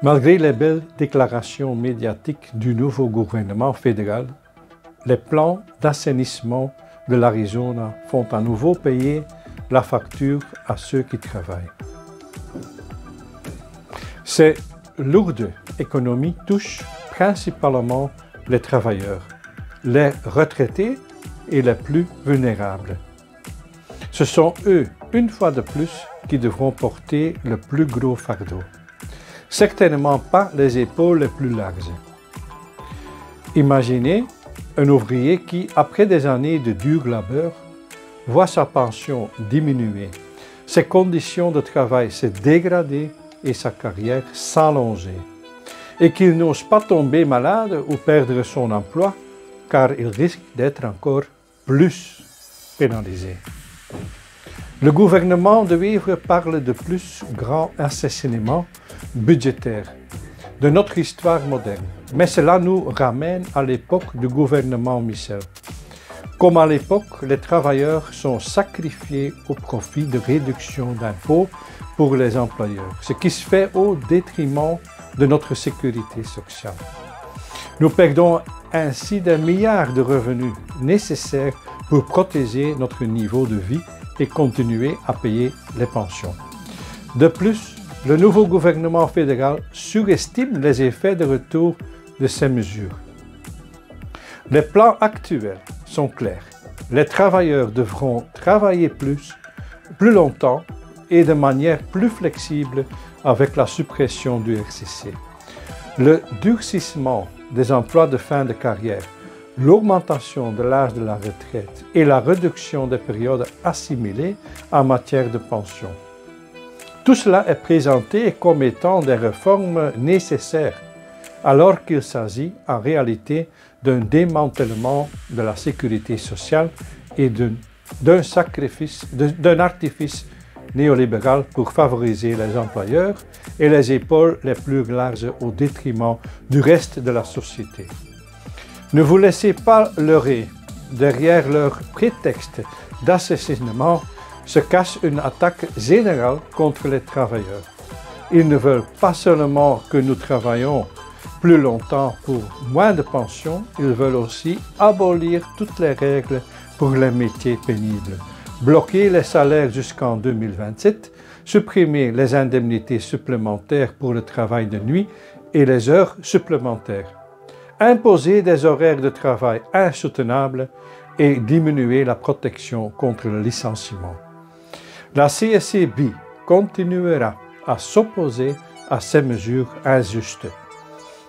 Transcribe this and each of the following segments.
Malgré les belles déclarations médiatiques du nouveau gouvernement fédéral, les plans d'assainissement de l'Arizona font à nouveau payer la facture à ceux qui travaillent. Ces lourdes économies touchent principalement les travailleurs, les retraités et les plus vulnérables. Ce sont eux, une fois de plus, qui devront porter le plus gros fardeau. Certainement pas les épaules les plus larges. Imaginez un ouvrier qui, après des années de dur labeur, voit sa pension diminuer, ses conditions de travail se dégrader et sa carrière s'allonger, et qu'il n'ose pas tomber malade ou perdre son emploi, car il risque d'être encore plus pénalisé. Le gouvernement de Vivre parle de plus grand assainissement budgétaire de notre histoire moderne, mais cela nous ramène à l'époque du gouvernement Michel. Comme à l'époque, les travailleurs sont sacrifiés au profit de réductions d'impôts pour les employeurs, ce qui se fait au détriment de notre sécurité sociale. Nous perdons ainsi des milliards de revenus nécessaires pour protéger notre niveau de vie et continuer à payer les pensions. De plus, le nouveau gouvernement fédéral surestime les effets de retour de ces mesures. Les plans actuels sont clairs. Les travailleurs devront travailler plus longtemps et de manière plus flexible avec la suppression du RCC. Le durcissement des emplois de fin de carrière, l'augmentation de l'âge de la retraite et la réduction des périodes assimilées en matière de pension. Tout cela est présenté comme étant des réformes nécessaires, alors qu'il s'agit en réalité d'un démantèlement de la sécurité sociale et d'un artifice néolibéral pour favoriser les employeurs et les épaules les plus larges au détriment du reste de la société. Ne vous laissez pas leurrer. Derrière leur prétexte d'assainissement se cache une attaque générale contre les travailleurs. Ils ne veulent pas seulement que nous travaillions plus longtemps pour moins de pensions, ils veulent aussi abolir toutes les règles pour les métiers pénibles, bloquer les salaires jusqu'en 2027, supprimer les indemnités supplémentaires pour le travail de nuit et les heures supplémentaires, imposer des horaires de travail insoutenables et diminuer la protection contre le licenciement. La CSCB continuera à s'opposer à ces mesures injustes.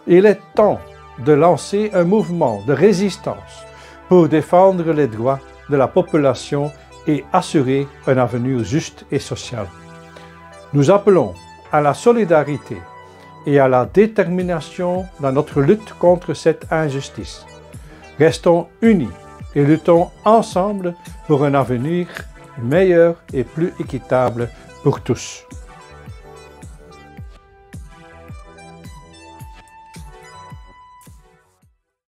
Il est temps de lancer un mouvement de résistance pour défendre les droits de la population et assurer un avenir juste et social. Nous appelons à la solidarité et à la détermination dans notre lutte contre cette injustice. Restons unis et luttons ensemble pour un avenir meilleur et plus équitable pour tous.